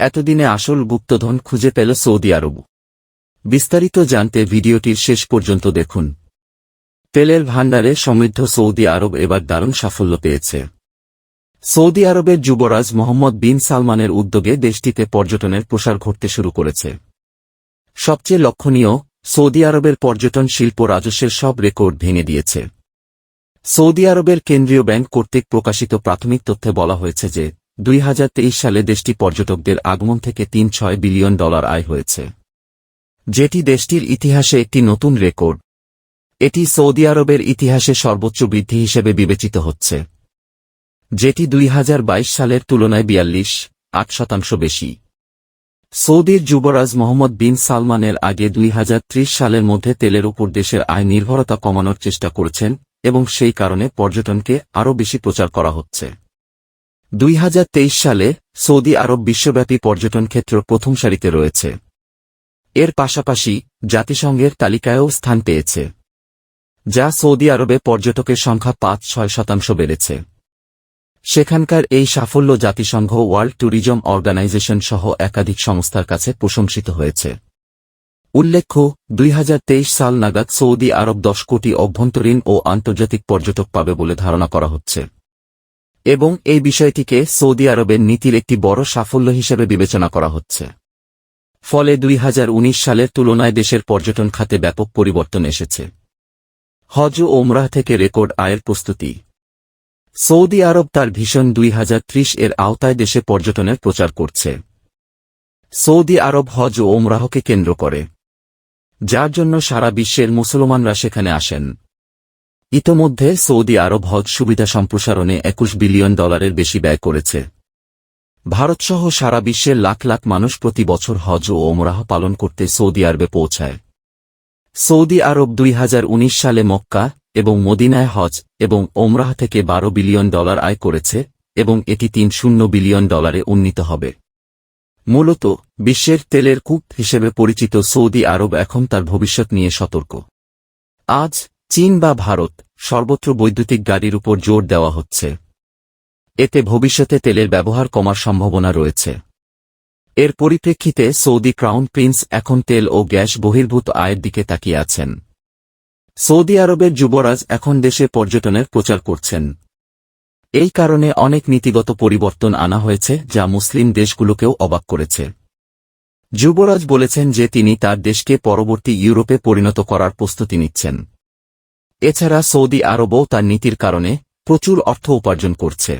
এতদিনে আসল গুপ্তধন খুঁজে পেল সৌদি আরব। বিস্তারিত জানতে ভিডিওটির শেষ পর্যন্ত দেখুন। তেলের ভাণ্ডারে সমৃদ্ধ সৌদি আরব এবার দারুণ সাফল্য পেয়েছে। সৌদি আরবের যুবরাজ মোহাম্মদ বিন সালমানের উদ্যোগে দেশটিতে পর্যটনের প্রসার ঘটতে শুরু করেছে। সবচেয়ে লক্ষণীয়, সৌদি আরবের পর্যটন শিল্প রাজস্বের সব রেকর্ড ভেঙে দিয়েছে। সৌদি আরবের কেন্দ্রীয় ব্যাংক কর্তৃক প্রকাশিত প্রাথমিক তথ্যে বলা হয়েছে যে 2023 সালে দেশটি পর্যটকদের আগমন থেকে $3.6 বিলিয়ন আয় হয়েছে, যেটি দেশটির ইতিহাসে একটি নতুন রেকর্ড। এটি সৌদি আরবের ইতিহাসে সর্বোচ্চ বৃদ্ধি হিসেবে বিবেচিত হচ্ছে, যেটি 2022 সালের তুলনায় 42.8% বেশি। সৌদির যুবরাজ মোহাম্মদ বিন সালমানের আগে 2030 সালের মধ্যে তেলের উপর দেশের আয় নির্ভরতা কমানোর চেষ্টা করেছেন এবং সেই কারণে পর্যটনকে আরও বেশি প্রচার করা হচ্ছে। 2023 সালে সৌদি আরব বিশ্বব্যাপী পর্যটন ক্ষেত্র প্রথম সারিতে রয়েছে। এর পাশাপাশি জাতিসংঘের তালিকায়ও স্থান পেয়েছে, যা সৌদি আরবে পর্যটকের সংখ্যা 5-6% বেড়েছে। সেখানকার এই সাফল্য জাতিসংঘ, ওয়ার্ল্ড ট্যুরিজম অর্গানাইজেশন সহ একাধিক সংস্থার কাছে প্রশংসিত হয়েছে। উল্লেখ্য, 2023 সাল নাগাদ সৌদি আরব 10 কোটি অভ্যন্তরীণ ও আন্তর্জাতিক পর্যটক পাবে বলে ধারণা করা হচ্ছে এবং এই বিষয়টিকে সৌদি আরবের নীতির একটি বড় সাফল্য হিসেবে বিবেচনা করা হচ্ছে। ফলে 2019 সালের তুলনায় দেশের পর্যটন খাতে ব্যাপক পরিবর্তন এসেছে। হজ ও ওমরাহ থেকে রেকর্ড আয়ের প্রস্তুতি। সৌদি আরব তার ভিশন 2030 এর আওতায় দেশে পর্যটনের প্রচার করছে। সৌদি আরব হজ ও ওমরাহকে কেন্দ্র করে, যার জন্য সারা বিশ্বের মুসলমানরা সেখানে আসেন। ইতোমধ্যে সৌদি আরব হজ সুবিধা সম্প্রসারণে $21 বিলিয়ন বেশি ব্যয় করেছে। ভারতসহ সারা বিশ্বের লাখ লাখ মানুষ প্রতি বছর হজ ও ওমরাহ পালন করতে সৌদি আরবে পৌঁছায়। সৌদি আরব 2019 সালে মক্কা এবং মদিনায় হজ এবং ওমরাহ থেকে $12 বিলিয়ন আয় করেছে এবং এটি $30 বিলিয়ন উন্নীত হবে। মূলত বিশ্বের তেলের কূপ হিসেবে পরিচিত সৌদি আরব এখন তার ভবিষ্যৎ নিয়ে সতর্ক। আজ চীন বা ভারত সর্বত্র বৈদ্যুতিক গাড়ির উপর জোর দেওয়া হচ্ছে। এতে ভবিষ্যতে তেলের ব্যবহার কমার সম্ভাবনা রয়েছে। এর পরিপ্রেক্ষিতে সৌদি ক্রাউন প্রিন্স এখন তেল ও গ্যাস বহির্ভূত আয়ের দিকে তাকিয়ে আছেন। সৌদি আরবের যুবরাজ এখন দেশে পর্যটনের প্রচার করছেন। এই কারণে অনেক নীতিগত পরিবর্তন আনা হয়েছে, যা মুসলিম দেশগুলোকেও অবাক করেছে। যুবরাজ বলেছেন যে তিনি তার দেশকে পরবর্তী ইউরোপে পরিণত করার প্রস্তুতি নিচ্ছেন। এছাড়া সৌদি আরবও তার নীতির কারণে প্রচুর অর্থ উপার্জন করছে।